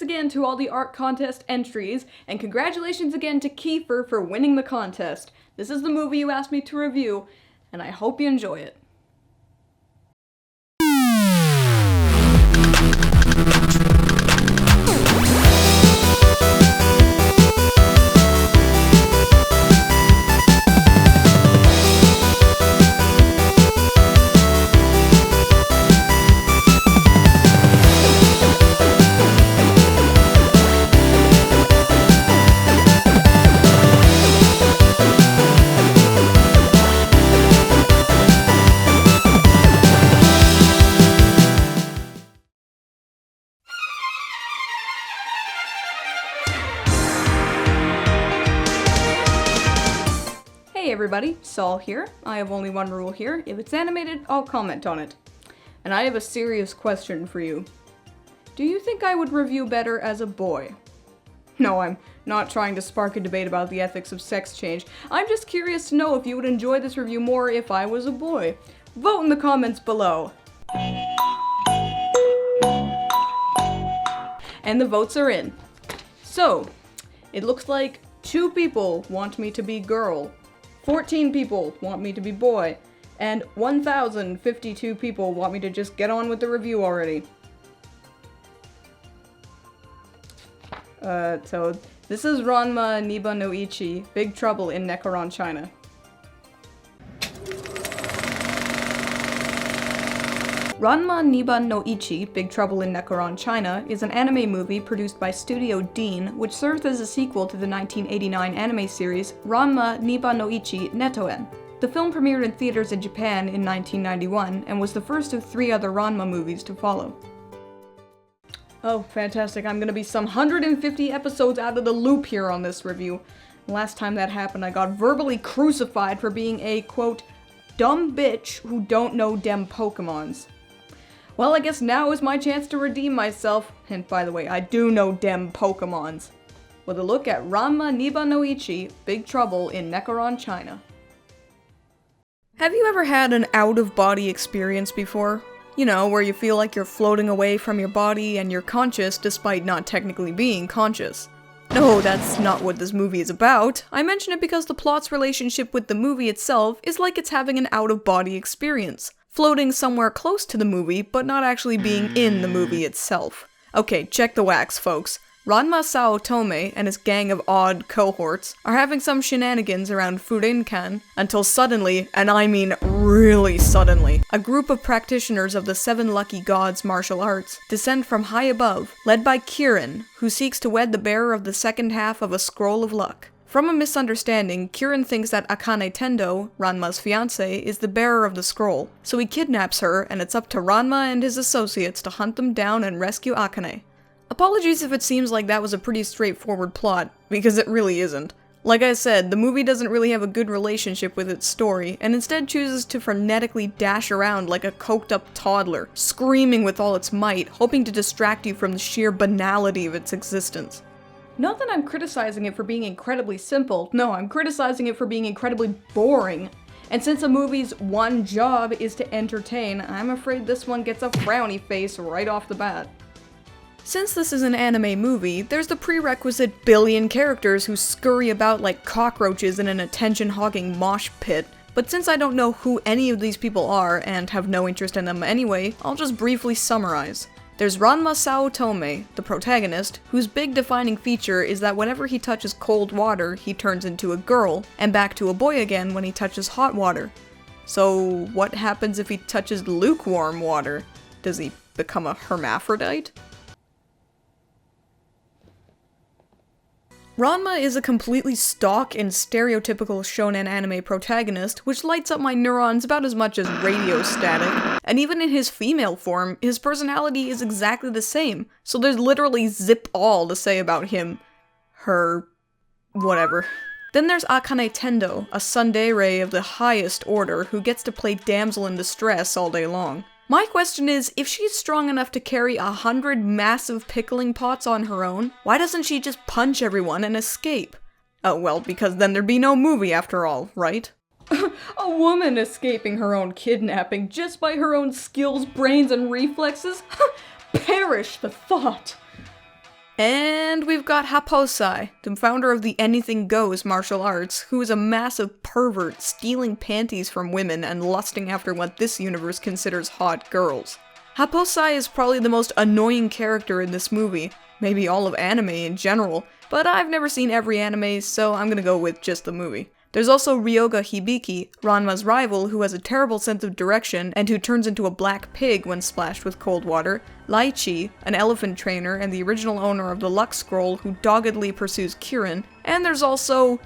thanks again to all the art contest entries, and congratulations again to Kiefer for winning the contest. This is the movie you asked me to review, and I hope you enjoy it. Hey everybody, Sol here. I have only one rule here. If it's animated, I'll comment on it. And I have a serious question for you. Do you think I would review better as a boy? No, I'm not trying to spark a debate about the ethics of sex change. I'm just curious to know if you would enjoy this review more if I was a boy. Vote in the comments below. And the votes are in. So, it looks like 2 people want me to be girl. 14 people want me to be boy, and 1,052 people want me to just get on with the review already. So this is Ranma Niba no Ichi, Big Trouble in Nekonron, China. Ranma Niba no Ichi, Big Trouble in Nekonron, China is an anime movie produced by Studio Dean, which serves as a sequel to the 1989 anime series Ranma Niba no Ichi Netoen. The film premiered in theaters in Japan in 1991 and was the first of 3 other Ranma movies to follow. Oh, fantastic, I'm gonna be some 150 episodes out of the loop here on this review. Last time that happened, I got verbally crucified for being a, quote, dumb bitch who don't know dem Pokemons. Well, I guess now is my chance to redeem myself, and by the way, I do know dem Pokemons, with a look at Ranma Niba no Ichi, Big Trouble in Nekonron, China. Have you ever had an out-of-body experience before? You know, where you feel like you're floating away from your body and you're conscious despite not technically being conscious. No, that's not what this movie is about. I mention it because the plot's relationship with the movie itself is like it's having an out-of-body experience. Floating somewhere close to the movie, but not actually being in the movie itself. Okay, check the wax, folks. Ranma Sao Tome and his gang of odd cohorts are having some shenanigans around Furinkan until suddenly, and I mean really suddenly, a group of practitioners of the 7 Lucky Gods martial arts descend from high above, led by Kirin, who seeks to wed the bearer of the second half of a scroll of luck. From a misunderstanding, Kirin thinks that Akane Tendo, Ranma's fiancé, is the bearer of the scroll, so he kidnaps her, and it's up to Ranma and his associates to hunt them down and rescue Akane. Apologies if it seems like that was a pretty straightforward plot, because it really isn't. Like I said, the movie doesn't really have a good relationship with its story, and instead chooses to frenetically dash around like a coked-up toddler, screaming with all its might, hoping to distract you from the sheer banality of its existence. Not that I'm criticizing it for being incredibly simple, no, I'm criticizing it for being incredibly boring. And since a movie's one job is to entertain, I'm afraid this one gets a frowny face right off the bat. Since this is an anime movie, there's the prerequisite billion characters who scurry about like cockroaches in an attention-hogging mosh pit. But since I don't know who any of these people are, and have no interest in them anyway, I'll just briefly summarize. There's Ranma Sao Tome, the protagonist, whose big defining feature is that whenever he touches cold water, he turns into a girl, and back to a boy again when he touches hot water. So what happens if he touches lukewarm water? Does he become a hermaphrodite? Ranma is a completely stock and stereotypical shonen anime protagonist, which lights up my neurons about as much as radio static. And even in his female form, his personality is exactly the same, so there's literally zip all to say about him. Her... whatever. Then there's Akane Tendo, a tsundere of the highest order who gets to play damsel in distress all day long. My question is, if she's strong enough to carry 100 massive pickling pots on her own, why doesn't she just punch everyone and escape? Oh well, because then there'd be no movie after all, right? A woman escaping her own kidnapping just by her own skills, brains, and reflexes? Perish the thought! And we've got Haposai, the founder of the Anything Goes martial arts, who is a massive pervert stealing panties from women and lusting after what this universe considers hot girls. Haposai is probably the most annoying character in this movie, maybe all of anime in general, but I've never seen every anime, so I'm gonna go with just the movie. There's also Ryoga Hibiki, Ranma's rival, who has a terrible sense of direction and who turns into a black pig when splashed with cold water, Laichi, an elephant trainer and the original owner of the Luck Scroll who doggedly pursues Kirin, and there's also...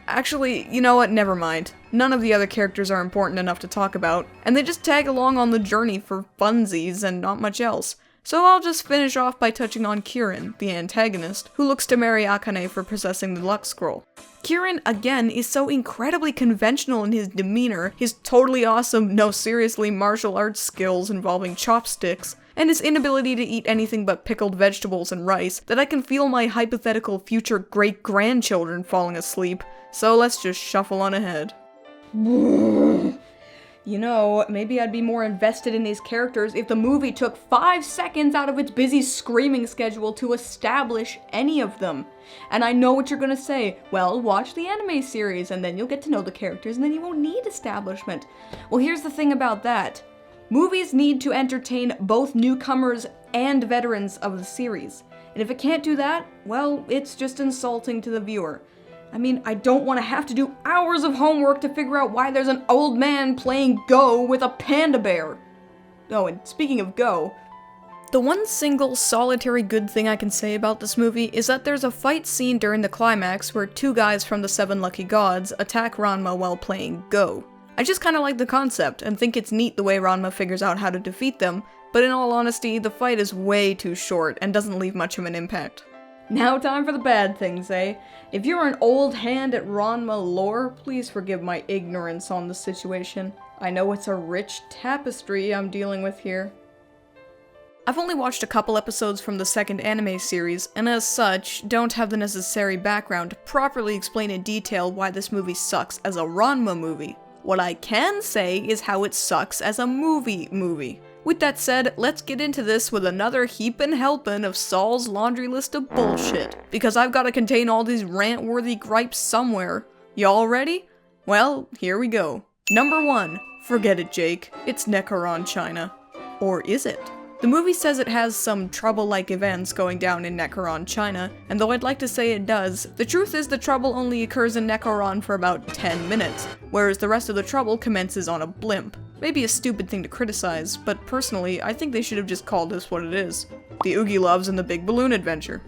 Actually, you know what, never mind. None of the other characters are important enough to talk about, and they just tag along on the journey for funsies and not much else. So I'll just finish off by touching on Kirin, the antagonist, who looks to marry Akane for possessing the Luck Scroll. Kirin, again, is so incredibly conventional in his demeanor, his totally awesome, no seriously, martial arts skills involving chopsticks, and his inability to eat anything but pickled vegetables and rice, that I can feel my hypothetical future great-grandchildren falling asleep, so let's just shuffle on ahead. You know, maybe I'd be more invested in these characters if the movie took 5 seconds out of its busy screaming schedule to establish any of them. And I know what you're gonna say, well, watch the anime series and then you'll get to know the characters and then you won't need establishment. Well, here's the thing about that. Movies need to entertain both newcomers and veterans of the series. And if it can't do that, well, it's just insulting to the viewer. I mean, I don't want to have to do hours of homework to figure out why there's an old man playing Go with a panda bear. Oh, and speaking of Go, the one single solitary good thing I can say about this movie is that there's a fight scene during the climax where 2 guys from the 7 Lucky Gods attack Ranma while playing Go. I just kinda like the concept and think it's neat the way Ranma figures out how to defeat them, but in all honesty, the fight is way too short and doesn't leave much of an impact. Now time for the bad things, eh? If you're an old hand at Ranma lore, please forgive my ignorance on the situation. I know it's a rich tapestry I'm dealing with here. I've only watched a couple episodes from the second anime series, and as such, don't have the necessary background to properly explain in detail why this movie sucks as a Ranma movie. What I can say is how it sucks as a movie. With that said, let's get into this with another heapin' helpin' of Sol's laundry list of bullshit, because I've gotta contain all these rant-worthy gripes somewhere. Y'all ready? Well, here we go. Number 1. Forget it, Jake. It's Nekonron, China. Or is it? The movie says it has some trouble-like events going down in Nekonron, China, and though I'd like to say it does, the truth is the trouble only occurs in Nekonron for about 10 minutes, whereas the rest of the trouble commences on a blimp. Maybe a stupid thing to criticize, but personally, I think they should have just called this what it is. The Oogie Loves and the Big Balloon Adventure.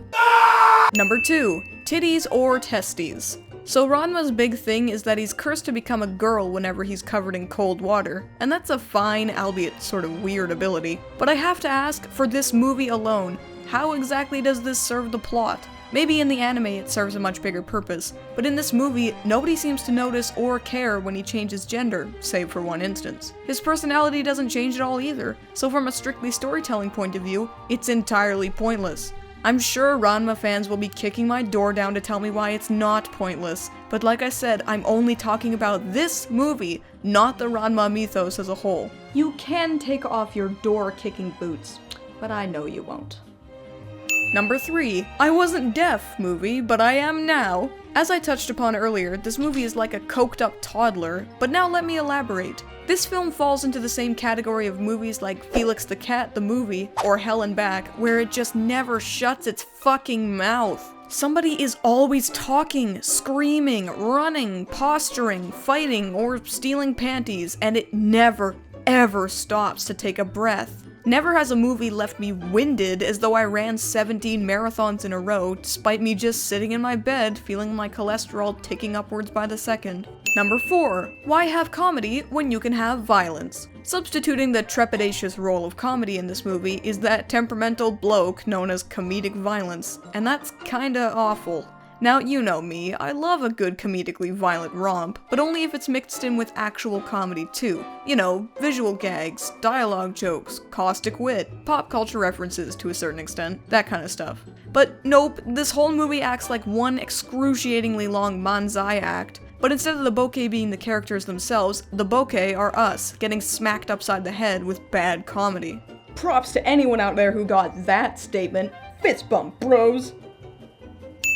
Number 2. Titties or testes. So Ranma's big thing is that he's cursed to become a girl whenever he's covered in cold water, and that's a fine, albeit sort of weird ability. But I have to ask, for this movie alone, how exactly does this serve the plot? Maybe in the anime it serves a much bigger purpose, but in this movie, nobody seems to notice or care when he changes gender, save for one instance. His personality doesn't change at all either, so from a strictly storytelling point of view, it's entirely pointless. I'm sure Ranma fans will be kicking my door down to tell me why it's not pointless, but like I said, I'm only talking about this movie, not the Ranma mythos as a whole. You can take off your door-kicking boots, but I know you won't. Number 3. I wasn't deaf movie, but I am now. As I touched upon earlier, this movie is like a coked-up toddler, but now let me elaborate. This film falls into the same category of movies like Felix the Cat the Movie, or Hell and Back, where it just never shuts its fucking mouth. Somebody is always talking, screaming, running, posturing, fighting, or stealing panties, and it never, ever stops to take a breath. Never has a movie left me winded as though I ran 17 marathons in a row, despite me just sitting in my bed feeling my cholesterol ticking upwards by the second. Number 4. Why have comedy when you can have violence? Substituting the trepidatious role of comedy in this movie is that temperamental bloke known as comedic violence, and that's kinda awful. Now, you know me, I love a good comedically violent romp, but only if it's mixed in with actual comedy too. You know, visual gags, dialogue jokes, caustic wit, pop culture references to a certain extent, that kind of stuff. But nope, this whole movie acts like one excruciatingly long manzai act, but instead of the bokeh being the characters themselves, the bokeh are us, getting smacked upside the head with bad comedy. Props to anyone out there who got that statement. Fist bump, bros!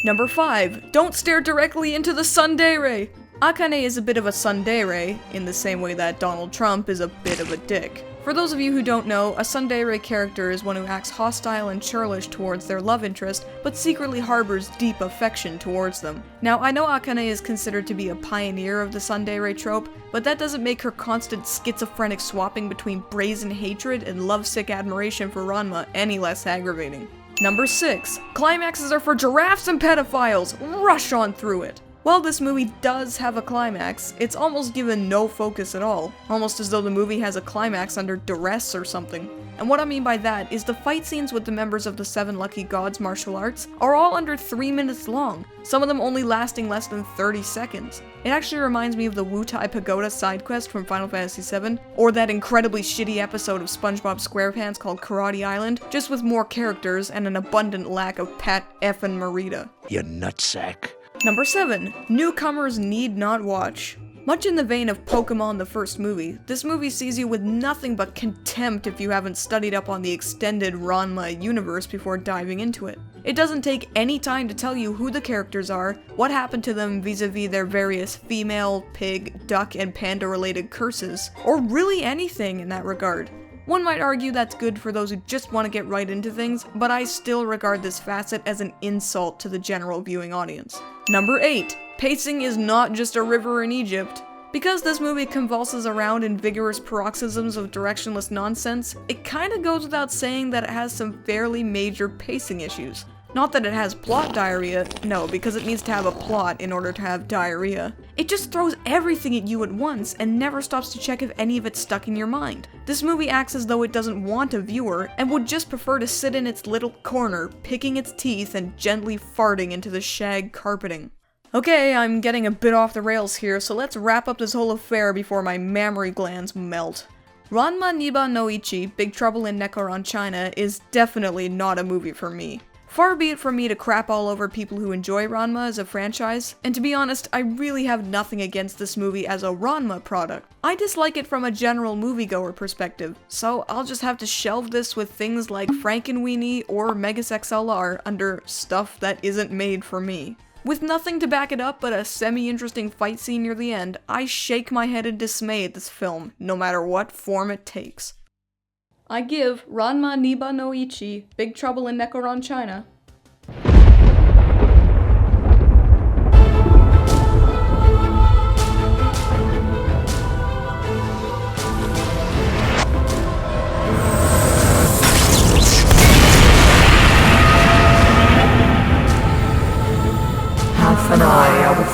Number 5. Don't stare directly into the tsundere! Akane is a bit of a tsundere, in the same way that Donald Trump is a bit of a dick. For those of you who don't know, a tsundere character is one who acts hostile and churlish towards their love interest, but secretly harbors deep affection towards them. Now, I know Akane is considered to be a pioneer of the tsundere trope, but that doesn't make her constant schizophrenic swapping between brazen hatred and lovesick admiration for Ranma any less aggravating. Number 6. Climaxes are for giraffes and pedophiles! Rush on through it! While this movie does have a climax, it's almost given no focus at all, almost as though the movie has a climax under duress or something. And what I mean by that is the fight scenes with the members of the 7 Lucky Gods martial arts are all under 3 minutes long, some of them only lasting less than 30 seconds. It actually reminds me of the Wutai Pagoda side quest from Final Fantasy VII, or that incredibly shitty episode of SpongeBob SquarePants called Karate Island, just with more characters and an abundant lack of Pat effin' Morita. You nutsack. Number 7. Newcomers need not watch. Much in the vein of Pokemon the first movie, this movie sees you with nothing but contempt if you haven't studied up on the extended Ranma universe before diving into it. It doesn't take any time to tell you who the characters are, what happened to them vis-a-vis their various female, pig, duck, and panda related curses, or really anything in that regard. One might argue that's good for those who just want to get right into things, but I still regard this facet as an insult to the general viewing audience. Number 8. Pacing is not just a river in Egypt. Because this movie convulses around in vigorous paroxysms of directionless nonsense, it kinda goes without saying that it has some fairly major pacing issues. Not that it has plot diarrhea, no, because it needs to have a plot in order to have diarrhea. It just throws everything at you at once and never stops to check if any of it's stuck in your mind. This movie acts as though it doesn't want a viewer and would just prefer to sit in its little corner, picking its teeth and gently farting into the shag carpeting. Okay, I'm getting a bit off the rails here, so let's wrap up this whole affair before my mammary glands melt. Ranma Niba no Ichi, Big Trouble in Nekonron, China is definitely not a movie for me. Far be it from me to crap all over people who enjoy Ranma as a franchise, and to be honest, I really have nothing against this movie as a Ranma product. I dislike it from a general moviegoer perspective, so I'll just have to shelve this with things like Frankenweenie or Megas XLR under stuff that isn't made for me. With nothing to back it up but a semi-interesting fight scene near the end, I shake my head in dismay at this film, no matter what form it takes. I give Ranma Niba no Ichi, Big Trouble in Nekonron, China. Half an eye out of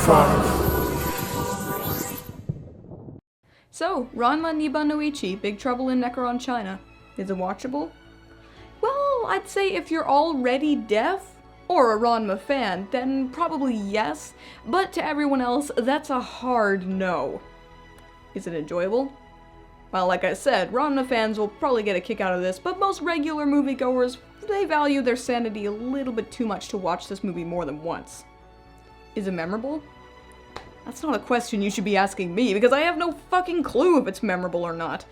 5. So, Ranma Niba no Ichi, Big Trouble in Nekonron, China. Is it watchable? Well, I'd say if you're already deaf, or a Ranma fan, then probably yes, but to everyone else, that's a hard no. Is it enjoyable? Well, like I said, Ranma fans will probably get a kick out of this, but most regular moviegoers, they value their sanity a little bit too much to watch this movie more than once. Is it memorable? That's not a question you should be asking me, because I have no fucking clue if it's memorable or not.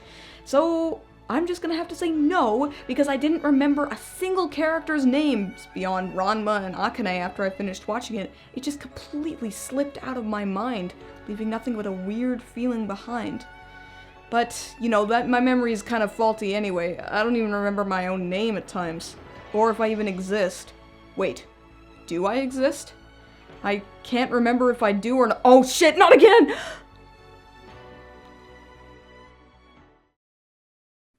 So, I'm just gonna have to say no, because I didn't remember a single character's names beyond Ranma and Akane after I finished watching it. It just completely slipped out of my mind, leaving nothing but a weird feeling behind. But, you know, that my memory is kind of faulty anyway. I don't even remember my own name at times. Or if I even exist. Wait, do I exist? I can't remember if I do or not. Oh shit, not again!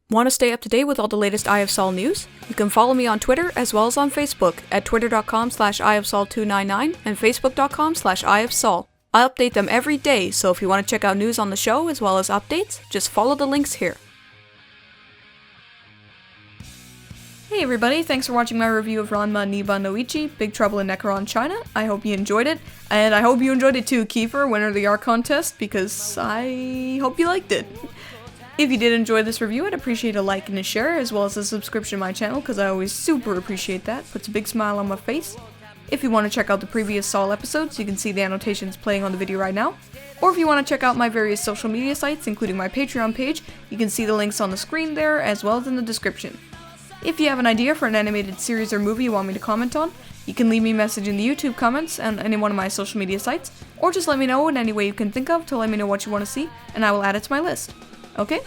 Want to stay up to date with all the latest EyeofSol news? You can follow me on Twitter as well as on Facebook at twitter.com/EyeofSol299 and facebook.com/EyeofSol. I update them every day, so if you want to check out news on the show as well as updates, just follow the links here. Hey everybody, thanks for watching my review of Ranma Niba no Ichi, Big Trouble in Nekonron, China. I hope you enjoyed it, and I hope you enjoyed it too, Kiefer, winner of the art contest, because I hope you liked it. If you did enjoy this review, I'd appreciate a like and a share, as well as a subscription to my channel, because I always super appreciate that. Puts a big smile on my face. If you want to check out the previous Sol episodes, you can see the annotations playing on the video right now. Or if you want to check out my various social media sites, including my Patreon page, you can see the links on the screen there, as well as in the description. If you have an idea for an animated series or movie you want me to comment on, you can leave me a message in the YouTube comments and any one of my social media sites, or just let me know in any way you can think of to let me know what you want to see, and I will add it to my list. Okay?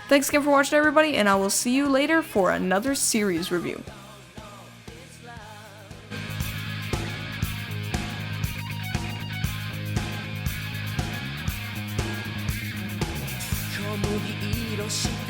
Thanks again for watching, everybody, and I will see you later for another series review.小麦色した